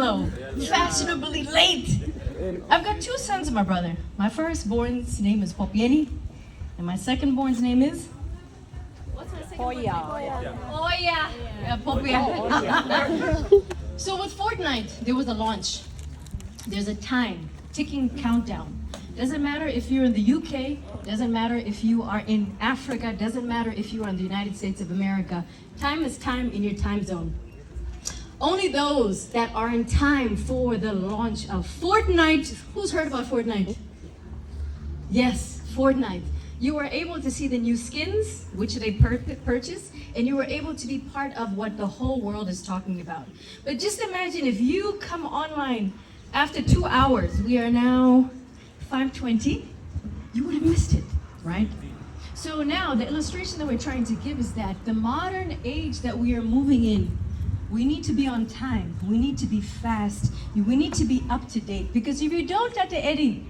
hello. Fashionably late. I've got two sons, my brother. My firstborn's name is Popieni, and my secondborn's name is? What's my secondborn's name? Oh yeah. Popia. So with Fortnite, there was a launch. There's a time, ticking countdown. Doesn't matter if you're in the UK, doesn't matter if you are in Africa, doesn't matter if you are in the United States of America. Time is time in your time zone. Only those that are in time for the launch of Fortnite. Who's heard about Fortnite? Yes, Fortnite. You were able to see the new skins, which they purchased, and you were able to be part of what the whole world is talking about. But just imagine if you come online after 2 hours, we are now 5:20, you would have missed it, right? So now the illustration that we're trying to give is that the modern age that we are moving in, we need to be on time, we need to be fast, we need to be up to date, because if you don't, Tata Eddie,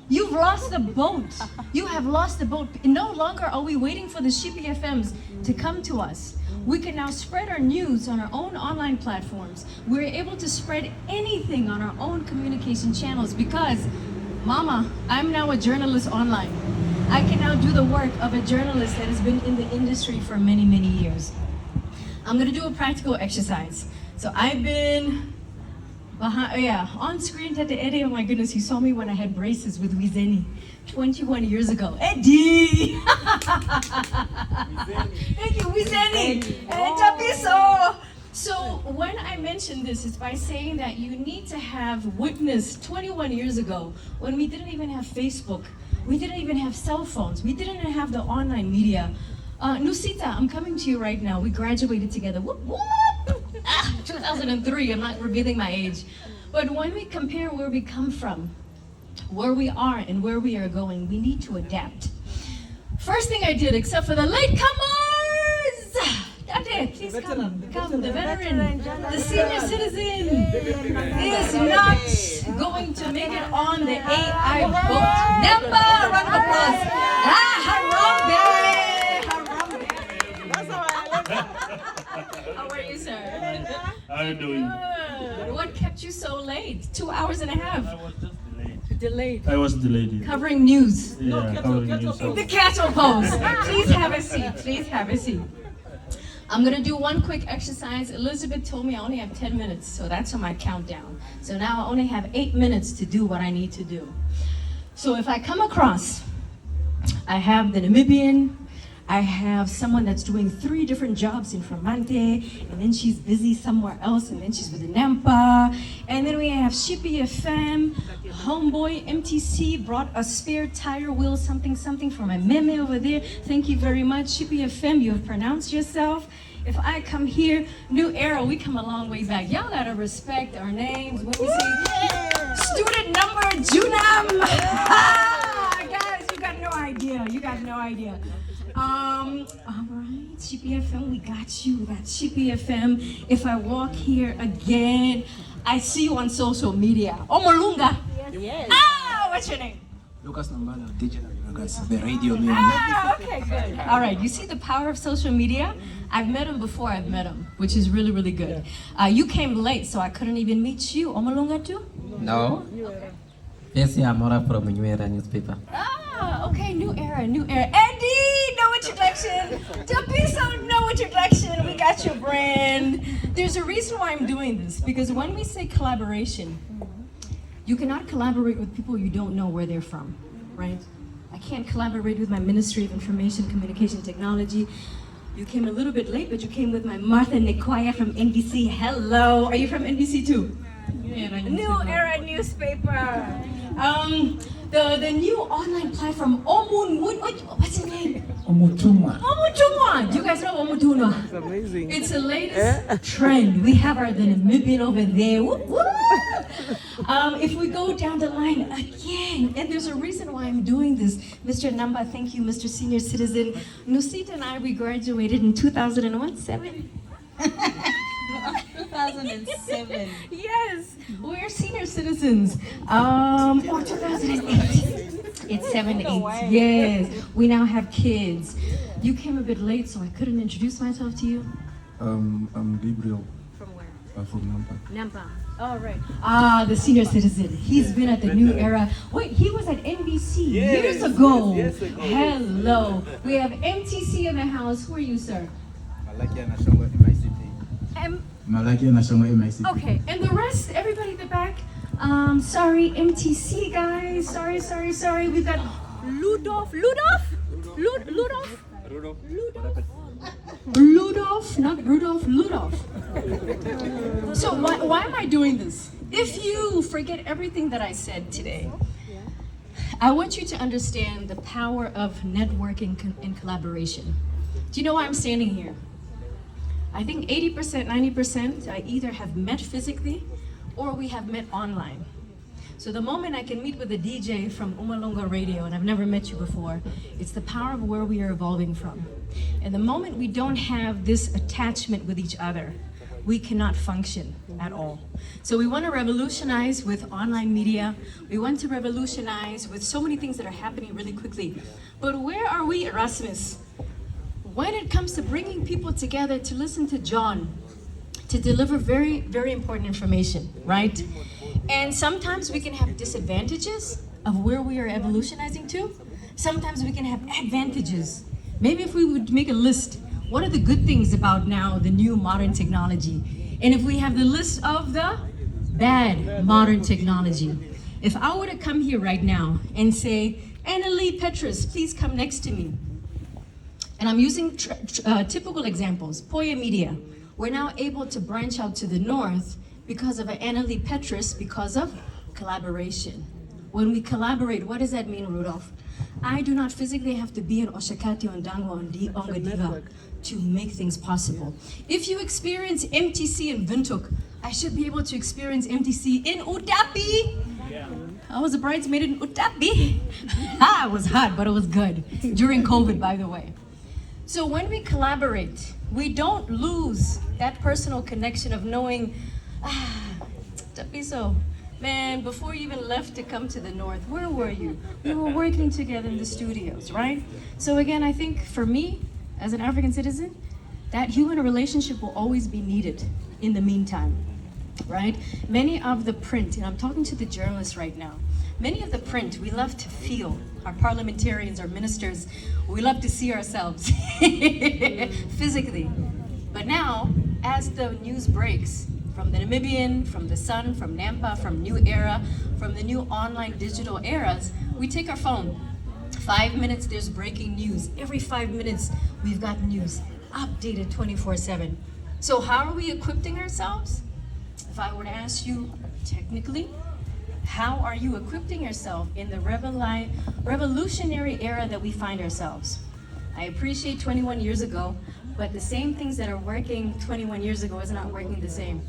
you've lost the boat. You have lost the boat. No longer are we waiting for the Shippy FMs to come to us. We can now spread our news on our own online platforms. We're able to spread anything on our own communication channels because, Mama, I'm now a journalist online. I can now do the work of a journalist that has been in the industry for many, many years. I'm gonna do a practical exercise. So I've been on screen, Tata Eddie, oh my goodness, you saw me when I had braces with Wizeni 21 years ago. Eddie! Thank you, Wizeni! So when I mention this, it's by saying that you need to have witnessed 21 years ago when we didn't even have Facebook, we didn't even have cell phones, we didn't have the online media. Nusita, I'm coming to you right now. We graduated together. Whoop, whoop. 2003, I'm not revealing my age. But when we compare where we come from, where we are and where we are going, we need to adapt. First thing I did, except for the latecomers, Dade, please come, the veteran, the senior citizen is not going to make it on the AI boat. Never, round of applause. Harambe. How are you, sir? How are you doing? Good. What kept you so late? 2 hours and a half. I was just delayed. Delayed. I was delayed. Yeah, Covering news. covering news. The cattle pose. Please have a seat. Please have a seat. I'm gonna do one quick exercise. Elizabeth told me I only have 10 minutes, so that's on my countdown. So now I only have 8 minutes to do what I need to do. So if I come across, I have the Namibian, I have someone that's doing 3 different jobs in Framante, and then she's busy somewhere else, and then she's with the Nampa, and then we have Shippy FM, Homeboy MTC brought a spare tire wheel, something for my meme over there. Thank you very much, Shippy FM, you have pronounced yourself. If I come here, New Era, we come a long way back. Y'all gotta respect our names. What we say? Student number Junam. Guys, you got no idea. You got no idea. All right, Shippy FM, we got you. We got Shippy FM. If I walk here again, I see you on social media. Omolunga. Yes. What's your name? Lucas Nambala, Digital Lucas, the radio man. Okay, good. All right, you see the power of social media? I've met him before I've met him, which is really, really good. You came late, so I couldn't even meet you. Omolunga too? No. Yes, I'm Mora from New Era newspaper. Okay, New Era. Eddie, no introduction. Tapiso, no introduction. We got your brand. There's a reason why I'm doing this, because when we say collaboration, you cannot collaborate with people you don't know where they're from, right? I can't collaborate with my Ministry of Information Communication Technology. You came a little bit late, but you came with my Martha Nekwaya from NBC. Hello. Are you from NBC too? New Era newspaper. The new online platform, Omun, what's your name? Omutumwa. Omutumwa. Do you guys know Omutumwa? It's amazing. It's the latest trend. We have our the Namibian over there. Whoop, whoop. If we go down the line again, and there's a reason why I'm doing this. Mr. Namba, thank you, Mr. Senior Citizen. Nusita and I, we graduated in 2007. 2007. Yes, we're senior citizens. Or 2008. It's 7, 8. Yes, we now have kids. You came a bit late, so I couldn't introduce myself to you. I'm Gabriel. From where? From Nampa. Nampa. All right. Ah, the senior citizen. He's been at the New Era. Wait, he was at NBC years ago. Hello. We have MTC in the house. Who are you, sir? Malakia National MICP. M. Malakia National MICP. Okay, and the rest, everybody in the back. Sorry, MTC guys. Sorry. We've got Ludolf, not Rudolph, Ludolf. So why am I doing this? If you forget everything that I said today, I want you to understand the power of networking and collaboration. Do you know why I'm standing here? I think 80%, 90%, I either have met physically or we have met online. So the moment I can meet with a DJ from Umalonga Radio, and I've never met you before, it's the power of where we are evolving from. And the moment we don't have this attachment with each other, we cannot function at all. So we want to revolutionize with online media. We want to revolutionize with so many things that are happening really quickly. But where are we, Erasmus? When it comes to bringing people together to listen to John, to deliver very, very important information, right? And sometimes we can have disadvantages of where we are evolutionizing to. Sometimes we can have advantages. Maybe if we would make a list, what are the good things about now the new modern technology? And if we have the list of the bad modern technology. If I were to come here right now and say, Annalie Petrus, please come next to me. And I'm using typical examples, Poya Media. We're now able to branch out to the north because of Annalie Petrus, because of collaboration. When we collaborate, what does that mean, Rudolph? I do not physically have to be in Oshakati, Ondangwa, and Ongadiva to make things possible. If you experience MTC in Windhoek, I should be able to experience MTC in Utapi. I was a bridesmaid in Utapi. It was hot, but it was good. During COVID, by the way. So when we collaborate, we don't lose that personal connection of knowing, Tapiso, man, before you even left to come to the north, where were you? We were working together in the studios, right? So again, I think for me, as an African citizen, that human relationship will always be needed in the meantime, right? Many of the print, and I'm talking to the journalists right now, many of the print we love to feel, our parliamentarians, our ministers, we love to see ourselves physically. But now, as the news breaks, from the Namibian, from the Sun, from Nampa, from New Era, from the new online digital eras, we take our phone. 5 minutes, there's breaking news. Every 5 minutes, we've got news updated 24/7. So how are we equipping ourselves? If I were to ask you technically, how are you equipping yourself in the revolutionary era that we find ourselves? I appreciate 21 years ago, but the same things that are working 21 years ago is not working the same.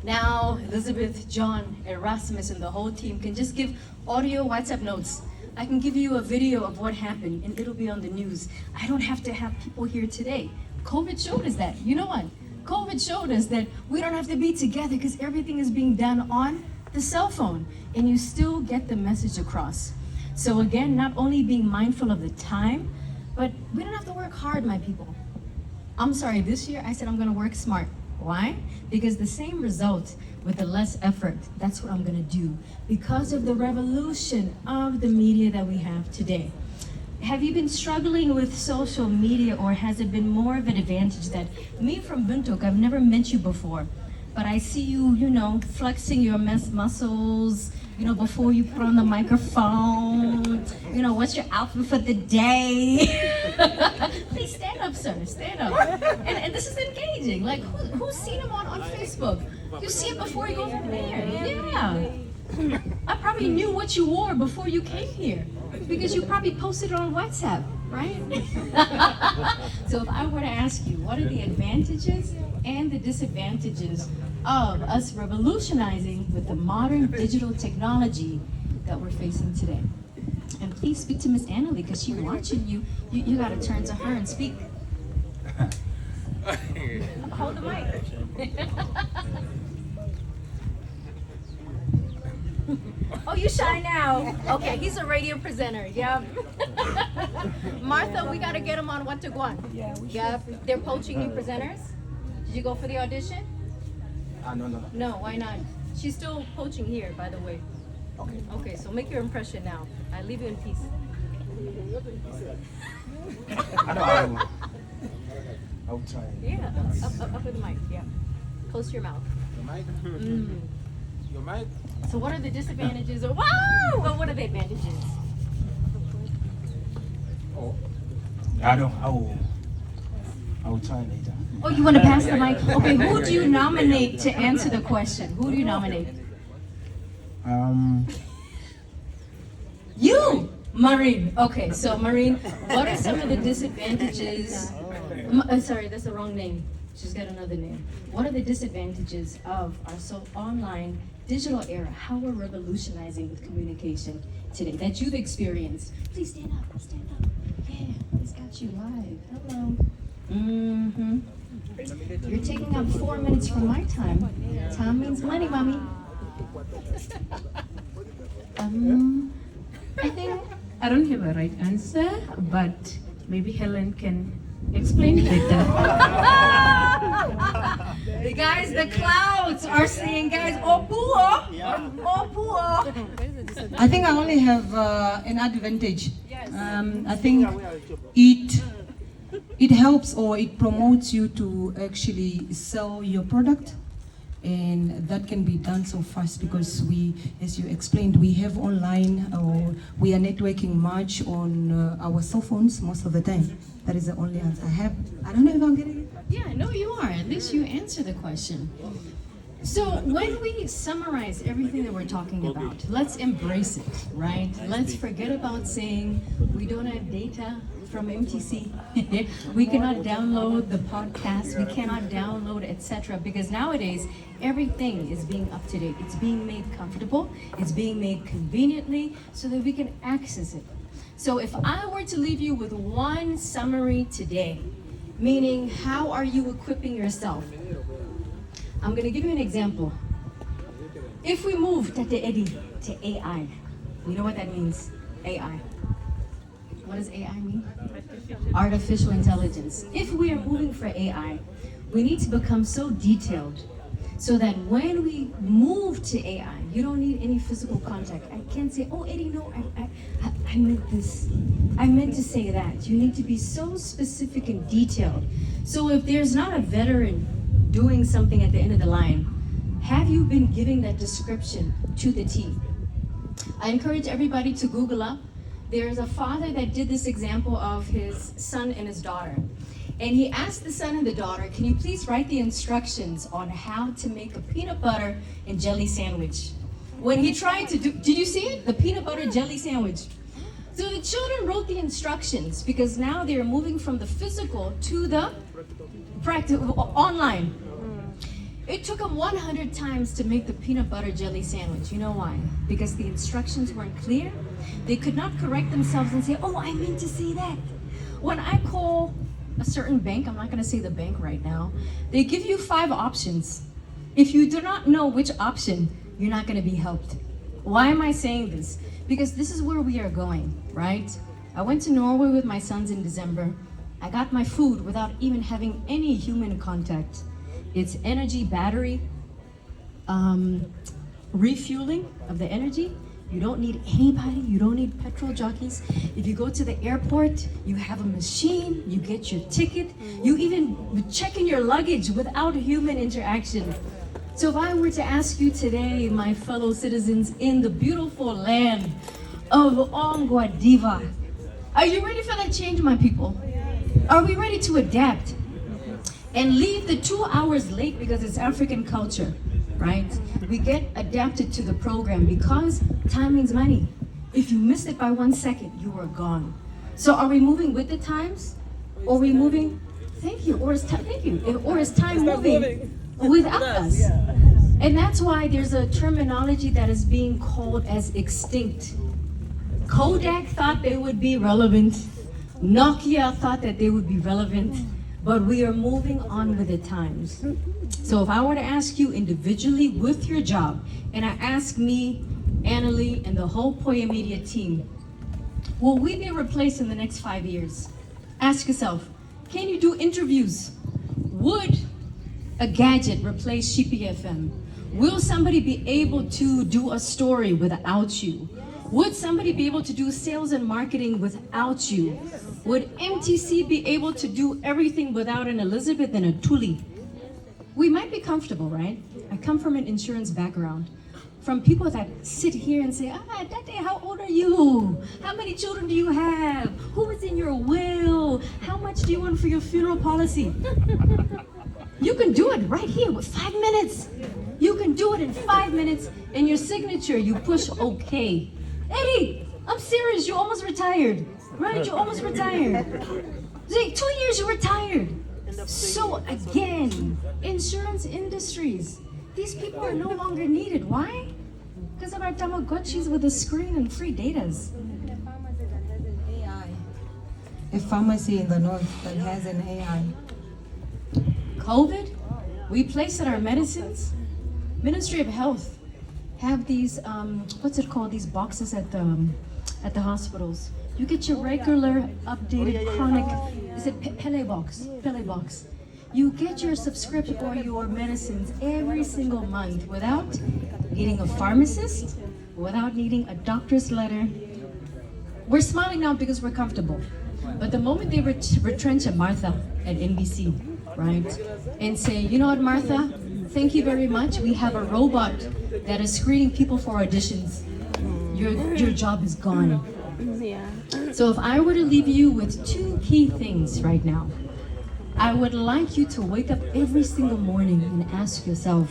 Now, Elizabeth, John, Erasmus, and the whole team can just give audio WhatsApp notes. I can give you a video of what happened, and it'll be on the news. I don't have to have people here today. COVID showed us that. You know what? COVID showed us that we don't have to be together because everything is being done on the cell phone, and you still get the message across. So again, not only being mindful of the time, but we don't have to work hard, my people. I'm sorry, this year I said I'm gonna work smart. Why? Because the same result with the less effort, that's what I'm gonna do. Because of the revolution of the media that we have today. Have you been struggling with social media, or has it been more of an advantage that me from Windhoek, I've never met you before, but I see you, flexing your muscles, before you put on the microphone, what's your outfit for the day? Please stand up, sir, stand up. And this is engaging. Like, who's seen him on Facebook? You see it before you go over there. Yeah. I probably knew what you wore before you came here because you probably posted it on WhatsApp, right? So if I were to ask you, what are the advantages and the disadvantages of us revolutionizing with the modern digital technology that we're facing today? And please speak to Miss Annalie because she's watching you. You got to turn to her and speak. Hold the mic. Oh, you shy now. Okay, he's a radio presenter. Yep. Martha, we got to get him on What to Guan. Yeah, we should. Yep. They're poaching new presenters. Did you go for the audition? No. No, why not? She's still coaching here, by the way. Okay. Okay, so make your impression now. I leave you in peace. I don't. I'll try. Yeah, up with the mic. Yeah, close to your mouth. Your mic. Mm. Your mic. So what are the disadvantages? Or wow! Well, what are the advantages? Oh. I don't. I will try later. Oh, you want to pass the mic? Okay, who do you nominate to answer the question? Who do you nominate? You, Maureen. Okay, so Maureen, what are some of the disadvantages? Sorry, that's the wrong name. She's got another name. What are the disadvantages of our online digital era? How we're revolutionizing with communication today that you've experienced? Please stand up. Stand up. Yeah, he's got you live. Hello. Mm-hmm. You're taking up 4 minutes from my time. Time means money, mommy. I think I don't have a right answer, but maybe Helen can explain better. Guys, the clouds are saying, guys, oh poor. I think I only have an advantage. I think it helps or it promotes you to actually sell your product, and that can be done so fast because we, as you explained, we have online or we are networking much on our cell phones most of the time. That is the only answer I have. I don't know if I'm getting it. Yeah, no, you are. At least you answer the question. So when we summarize everything that we're talking about, let's embrace it, right? Let's forget about saying we don't have data from MTC. We cannot download the podcast. We cannot download, etc. Because nowadays, everything is being up to date. It's being made comfortable. It's being made conveniently so that we can access it. So if I were to leave you with one summary today, meaning how are you equipping yourself? I'm going to give you an example. If we move Tate Eddie to AI, you know what that means? AI. What does AI mean? Artificial intelligence. If we are moving for AI, we need to become so detailed so that when we move to AI, you don't need any physical contact. I can't say, oh, Eddie, no, I meant this. I meant to say that. You need to be so specific and detailed. So if there's not a veteran doing something at the end of the line, have you been giving that description to the T? I encourage everybody to Google up. There's a father that did this example of his son and his daughter. And he asked the son and the daughter, can you please write the instructions on how to make a peanut butter and jelly sandwich? When he tried to do, did you see it? The peanut butter jelly sandwich. So the children wrote the instructions because now they're moving from the physical to the practical, online. It took them 100 times to make the peanut butter jelly sandwich. You know why? Because the instructions weren't clear. They could not correct themselves and say, oh, I meant to say that. When I call a certain bank, I'm not going to say the bank right now, they give you 5 options. If you do not know which option, you're not going to be helped. Why am I saying this? Because this is where we are going, right? I went to Norway with my sons in December. I got my food without even having any human contact. It's energy, battery, refueling of the energy. You don't need anybody, you don't need petrol jockeys. If you go to the airport, you have a machine, you get your ticket, you even check in your luggage without human interaction. So if I were to ask you today, my fellow citizens in the beautiful land of Ongwa Diva, are you ready for that change, my people? Are we ready to adapt and leave the 2 hours late because it's African culture, right? We get adapted to the program because time means money. If you miss it by 1 second, you are gone. So are we moving with the times? Or are we moving, thank you, or is time, thank you, or is time moving without us? And that's why there's a terminology that is being called as extinct. Kodak thought they would be relevant. Nokia thought that they would be relevant, but we are moving on with the times. So if I were to ask you individually with your job, and I ask me, Annalie, and the whole Poya Media team, will we be replaced in the next 5 years? Ask yourself, can you do interviews? Would a gadget replace Shippy FM? Will somebody be able to do a story without you? Would somebody be able to do sales and marketing without you? Would MTC be able to do everything without an Elizabeth and a Tuli? We might be comfortable, right? I come from an insurance background. From people that sit here and say, Dade, how old are you? How many children do you have? Who is in your will? How much do you want for your funeral policy? You can do it right here with 5 minutes. You can do it in 5 minutes. In your signature, you push OK. Eddie, I'm serious. You're almost retired, right? You're almost retired. Like 2 years, you're retired. So again, insurance industries, these people are no longer needed. Why? Because of our Tamagotchis with a screen and free datas. A pharmacy in the north that has an AI. COVID, we placed in our medicines. Ministry of Health have these, what's it called? These boxes at the hospitals. You get your regular, updated, chronic, is it Pele box? Pele box. You get your subscription or your medicines every single month without needing a pharmacist, without needing a doctor's letter. We're smiling now because we're comfortable. But the moment they retrench a Martha at NBC, right, and say, you know what, Martha, thank you very much. We have a robot that is screening people for auditions. Your job is gone. So if I were to leave you with 2 key things right now, I would like you to wake up every single morning and ask yourself,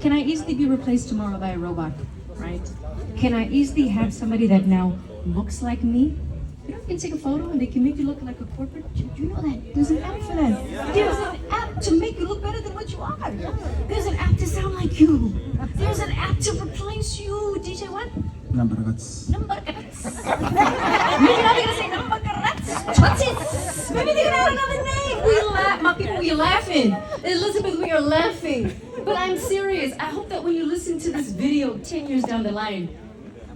can I easily be replaced tomorrow by a robot, right? Can I easily have somebody that now looks like me? You know, you can take a photo and they can make you look like a corporate. Do you know that? There's an app for that. There's an app to make you look better than what you are. There's an app to sound like you. There's an app to replace you. DJ what? Number guts. Number carats. Maybe now they're gonna say number carats. Chotis. Maybe they're gonna add another name. We laugh. My people, we're laughing. Elizabeth, we are laughing. But I'm serious. I hope that when you listen to this video 10 years down the line,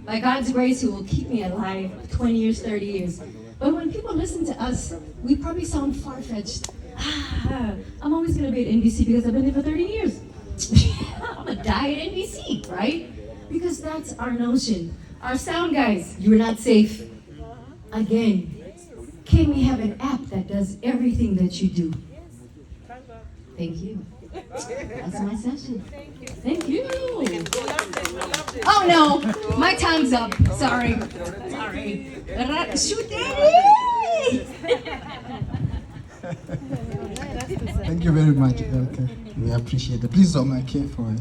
by God's grace, He will keep me alive 20 years, 30 years. But when people listen to us, we probably sound far-fetched. I'm always gonna be at NBC because I've been there for 30 years. I'm gonna die at NBC, right? Because that's our notion. Our sound guys, you're not safe. Again, can we have an app that does everything that you do? Thank you. That's my session. Thank you. Oh no, my time's up. Sorry. Shoot, Daddy! Thank you very much, Elke. We appreciate it. Please don't care for it.